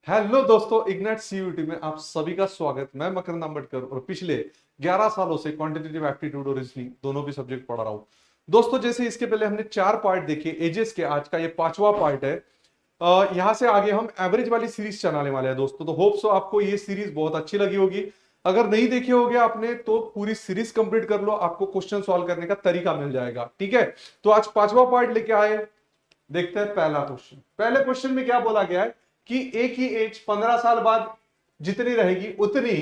Hello दोस्तों, ignite CUT में आप सभी का स्वागत। मैं मकरंद अम्बेडकर और पिछले 11 सालों से क्वांटिटेटिव एप्टीट्यूड और रीजनिंग दोनों भी सब्जेक्ट पढ़ा रहा हूं। दोस्तों, जैसे इसके पहले हमने 4 पार्ट देखे एजेस के, आज का ये 5वां पार्ट है। यहां से आगे हम एवरेज वाली सीरीज चलाने वाले हैं दोस्तों। तो होप सो आपको ये सीरीज बहुत अच्छी लगी होगी। अगर नहीं देखी होगी आपने तो पूरी सीरीज कंप्लीट कर लो, आपको क्वेश्चन सॉल्व करने का तरीका मिल जाएगा। ठीक है, तो आज 5वां पार्ट लेके आए। देखते हैं पहला क्वेश्चन। पहले क्वेश्चन में क्या बोला गया है कि ए की एज 15 साल बाद जितनी रहेगी उतनी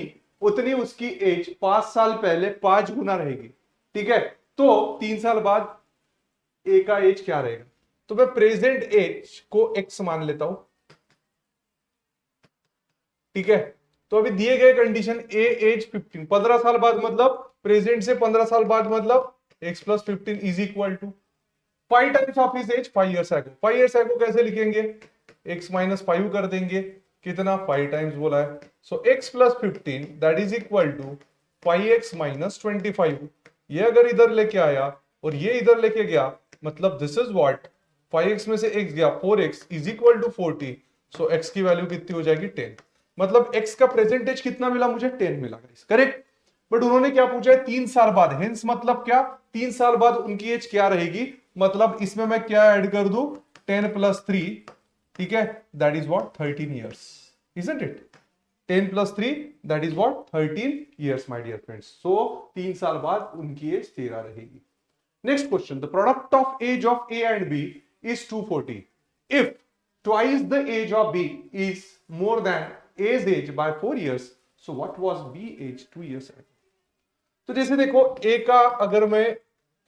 उतनी उसकी एज 5 साल पहले 5 गुना रहेगी। ठीक है, तो 3 साल बाद ए का एज क्या रहेगा? तो मैं प्रेजेंट एज को एक्स मान लेता हूं। ठीक है, तो अभी दिए गए कंडीशन ए एज 15, 15 साल बाद मतलब प्रेजेंट से 15 साल बाद मतलब x plus 15 is equal to 5 times of his age 5 years ago. 5 years एगो कैसे लिखेंगे? x माइनस 5 कर देंगे। कितना? 5 टाइम्स बोला है। So x plus 15 that is equal to 5x minus 25। ये अगर इधर लेके आया और ये इधर लेके गया, मतलब दिस इज व्हाट, 5x में से x गया, 4x is equal to 40। So x की वैल्यू कितनी हो जाएगी? 10। मतलब x का प्रेजेंटेज कितना मिला मुझे? 10 मिला। करेक्ट। बट उन्होंने क्या पूछा है? 3 साल बाद। हेंस मतलब क्या? 3 साल बाद उनकी एज क्या रहेगी? मतलब इसमें मैं क्या ऐड कर दूं? 10 प्लस 3। ठीक है, that is what 13 years, isn't it? 10 plus 3 that is what 13 years my dear friends. So 3 साल बाद उनकी एज 13 रहेगी। Next question, the product of age of A and B is 240 if twice the age of b is more than a's age by 4 years, so what was b age 2 years ago? तो जैसे देखो, ए का अगर मैं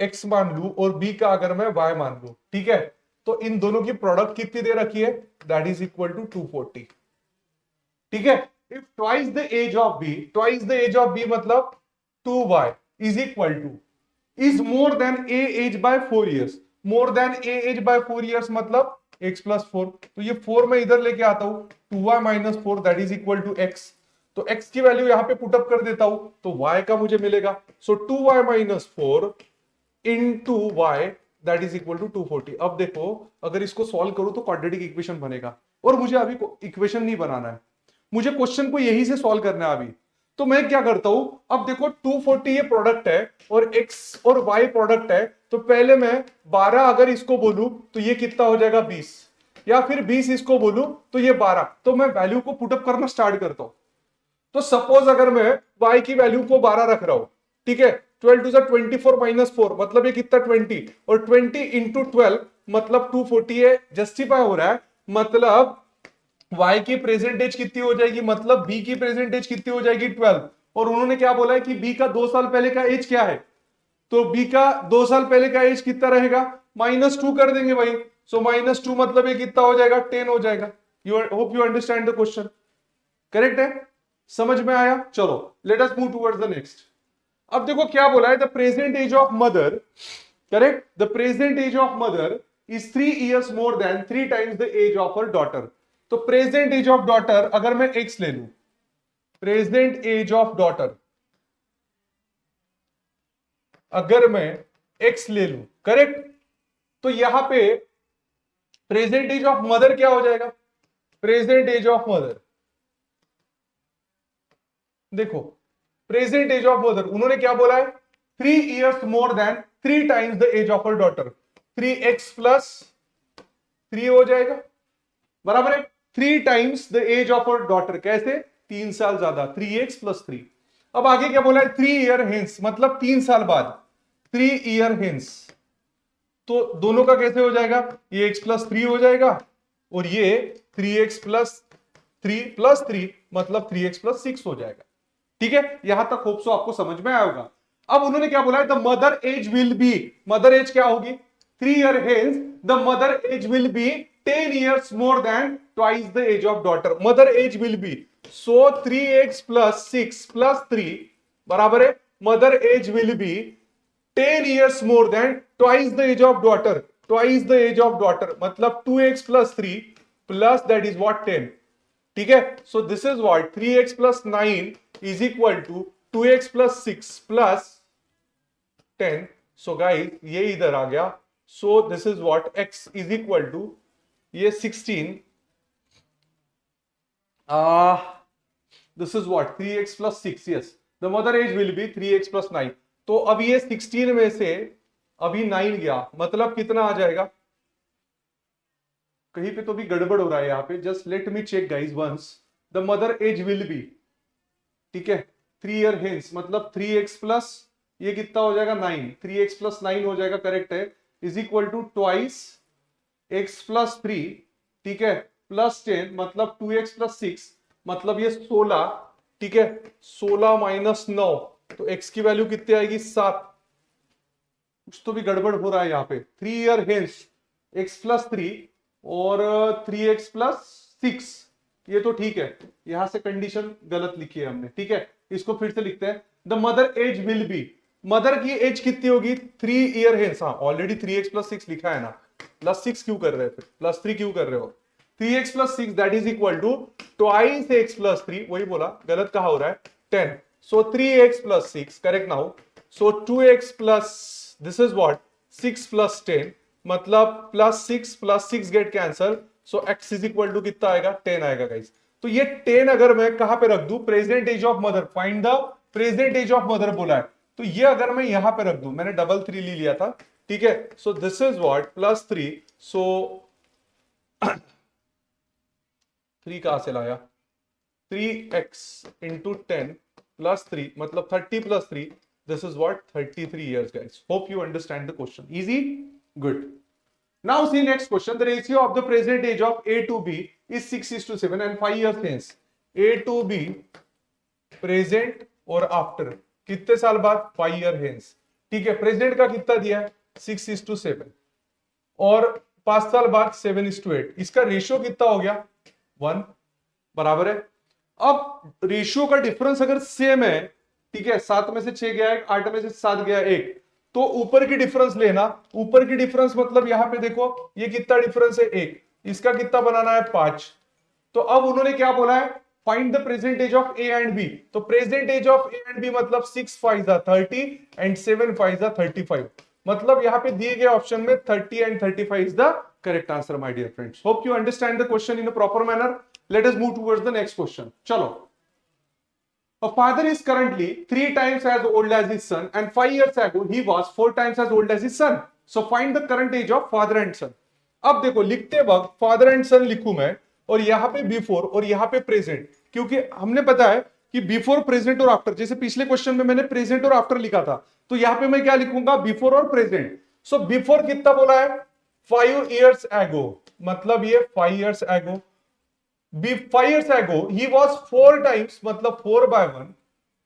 x मान लू और B का अगर मैं वाई मान लू, ठीक है, तो इन दोनों की प्रोडक्ट कितनी दे रखी है? That is equal to 240। ठीक है, if twice the age of B, twice the age of B मतलब 2y is equal to is more than A age by 4 years. More than A age by 4 years मतलब x plus 4। तो ये 4 मैं इधर लेके आता हूं, 2y minus 4 that is equal to x। तो x की वैल्यू यहां पे पुटअप कर देता हूं तो y का मुझे मिलेगा। So 2y minus 4 into y that is equal to 240। अब देखो, अगर इसको सॉल्व करूं तो क्वाड्रेटिक इक्वेशन बनेगा, और मुझे अभी इक्वेशन नहीं बनाना है, मुझे क्वेश्चन को यही से सॉल्व करना है अभी। तो मैं क्या करता हूं, अब देखो 240 ये प्रोडक्ट है और x और y प्रोडक्ट है, तो पहले मैं 12 अगर इसको बोलूं तो ये कितना हो जाएगा? 20, या फिर 20 इसको बोलूं तो ये 12। तो मैं वैल्यू को पुटअप करना स्टार्ट करता हूं। तो सपोज अगर मैं y की वैल्यू को 12 रख रहा हूं, ठीक है, 12 टू 24 माइनस 4 मतलब ये कितना? 20, और 20 इंटू 12 मतलब 240 है, जस्टिफाई हो रहा है। मतलब y की प्रेजेंटेज कितनी हो जाएगी? मतलब b की प्रेजेंटेज कितनी हो जाएगी? 12। और उन्होंने क्या बोला है कि b का 2 साल पहले का एज क्या है? तो b का 2 साल पहले का एज कितना रहेगा? -2 कर देंगे भाई। सो -2 मतलब ये कितना हो जाएगा? 10 हो जाएगा। You hope you understand the question. Correct है? समझ में आया? चलो let us move towards the next. अब देखो क्या बोला है, the present age of mother, correct, the present age of mother is 3 years more than 3 times the age of her daughter. तो प्रेजेंट एज ऑफ डॉटर अगर मैं x ले लू, प्रेजेंट एज ऑफ डॉटर अगर मैं एक्स ले लू, correct, तो यहां पे प्रेजेंट एज ऑफ मदर क्या हो जाएगा? प्रेजेंट एज ऑफ मदर, देखो प्रेजेंट एज ऑफ मदर उन्होंने क्या बोला है? 3 years more than 3 times the age of her daughter. 3x plus 3 हो जाएगा, बराबर है 3 times the age of her daughter. कैसे? 3 साल ज्यादा, 3x प्लस 3। अब आगे क्या बोला है? 3 ईयर हेंस मतलब 3 साल बाद, 3 ईयर हेंस। तो दोनों का कैसे हो जाएगा? ये x प्लस 3 हो जाएगा और ये 3x प्लस 3 मतलब 3x प्लस 6 हो जाएगा। ठीक है, यहां तक होप सो आपको समझ में आया होगा। अब उन्होंने क्या बोला है? The mother age will be, mother age क्या होगी? 3 year hence the mother age will be 10 years more than twice the age of daughter. Mother age will be, so 3x plus 6 plus 3 बराबर है mother age will be 10 years more than twice the age of daughter. Twice the age of daughter मतलब 2x plus 3 plus that is what 10। ठीक है, so this is what 3x plus 9 is equal to 2x plus 6 plus 10। So guys ये इधर आ गया। So this is what x is equal to ये 16 this is what 3x plus 6, yes the mother age will be 3x plus 9। तो अब ये 16 में से अभी 9 गया, मतलब कितना आ जाएगा? कहीं पे तो भी गड़बड़ हो रहा है यहाँ पे, just let me check guys once. The mother age will be, ठीक है, 3 ईयर हेंस, मतलब 3x प्लस ये कितना हो जाएगा 9, 3x प्लस 9 हो जाएगा, करेक्ट है, is equal to twice x plus 3, ठीक है, प्लस 10 मतलब 2x प्लस 6, मतलब ये 16, ठीक है, 16 माइनस 9, तो x की वैल्यू कितनी आएगी 7। कुछ तो भी गड़बड़ हो रहा है यहाँ पे। 3 ईयर हेंस x प्लस 3 और 3x प्लस 6, ये तो ठीक है, यहां से कंडीशन गलत लिखी है हमने, ठीक है, इसको फिर से लिखते हैं। The mother age will be, mother की एज कितनी होगी 3 ईयर हेंस, हाँ ऑलरेडी 3x प्लस 6 लिखा है ना, प्लस 6 क्यों कर रहे हैं, फिर प्लस 3 क्यों कर रहे हो? 3x plus 6 that is equal to twice x plus 3, वही बोला, गलत कहा हो रहा है, 10, so 3x plus 6, correct now, so 2x plus this is what 6 plus 10, मतलब plus 6 plus 6 get cancel, so x is equal to कितना आएगा 10 आएगा गाइस। तो ये 10 अगर मैं कहां पे रख दूं, present age of mother, find the present age of mother बोला है, तो ये अगर मैं यहां पे रख दूं, मैंने डबल 3 ले लिया था, ठीक है, so this is what plus 3, सो 3 कहां से लाया, 3x इंटू 10 प्लस 3 मतलब 30 plus 3, this is what 33 years guys, hope you understand the question, easy, good। Now see next question, the ratio of the present age of A to B is 6:7 and 5 years hence A to B present और after कितने साल बाद 5 year hence, ठीक है, present का कितना दिया है 6:7 और 5 साल बाद 7:8, इसका रेशियो कितना हो गया 1, बराबर है। अब रेशियो का डिफरेंस अगर सेम है, ठीक है, 7 में से 6 गया 1, 8 में से 7 गया 1, तो ऊपर की डिफरेंस लेना, ऊपर की डिफरेंस मतलब यहां पे देखो ये कितना डिफरेंस है 1, इसका कितना बनाना है 5, तो अब उन्होंने क्या बोला है find the present age of A and B, तो present age of A and B मतलब 6 5 30 एंड 7 5 35, मतलब यहां पे दिए गए ऑप्शन में 30 and 35 is the correct answer my dear friends. Hope you understand the question in a proper manner. Let us move towards the next question. चलो, a father is currently 3 times as old as his son and 5 years ago he was 4 times as old as his son, so find the current age of father and son। अब देखो लिखते वक्त father and सन लिखूं मैं, और यहां पे before और यहां पे प्रेजेंट, क्योंकि हमने पता है कि बिफोर प्रेजेंट और आफ्टर, जैसे पिछले क्वेश्चन में मैंने प्रेजेंट और आफ्टर लिखा था, तो यहां पे मैं क्या लिखूंगा बिफोर और प्रेजेंट। सो बिफोर कितना बोला है 5 years ago, मतलब ये 5 years ago, 5 years ago he was 4 times मतलब 4 by 1,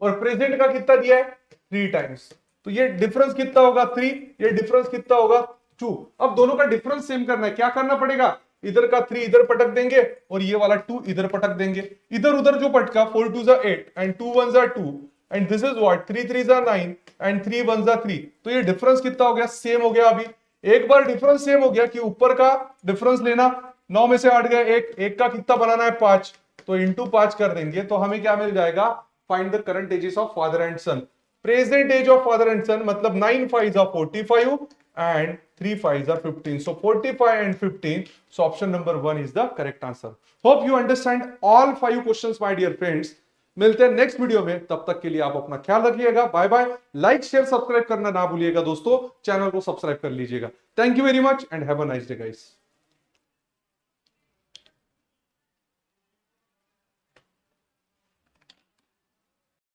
और प्रेजेंट का कितना दिया है 3 टाइम्स, तो ये डिफरेंस कितना होगा 3, ये डिफरेंस कितना होगा 2। अब दोनों का डिफरेंस सेम करना है, क्या करना पड़ेगा, इधर का 3 इधर पटक देंगे और ये वाला 2 इधर पटक देंगे, इधर उधर जो पटका 4 2 8 and 2 1 2 and this is what 3 3 9 and 3 1 3, तो ये डिफरेंस कितना हो गया सेम हो गया। अभी एक बार डिफरेंस सेम हो गया कि ऊपर का डिफरेंस लेना, 9 में से 8 गया 1, 1 का कितना बनाना है 5, तो इंटू 5 कर देंगे, तो हमें क्या मिल जाएगा find the current ages of father and son. Present age of father and son मतलब 9 5s are 45 and 3 5s are 15, so 45 and 15, so option number 1 is the correct answer। hope you understand all 5 questions my dear friends। मिलते हैं next video में, तब तक के लिए आप अपना ख्याल रखिएगा, bye bye. Like share subscribe करना ना भूलिएगा दोस्तों, चैनल को सब्सक्राइब कर लीजिएगा। Thank you very much and have a nice day guys.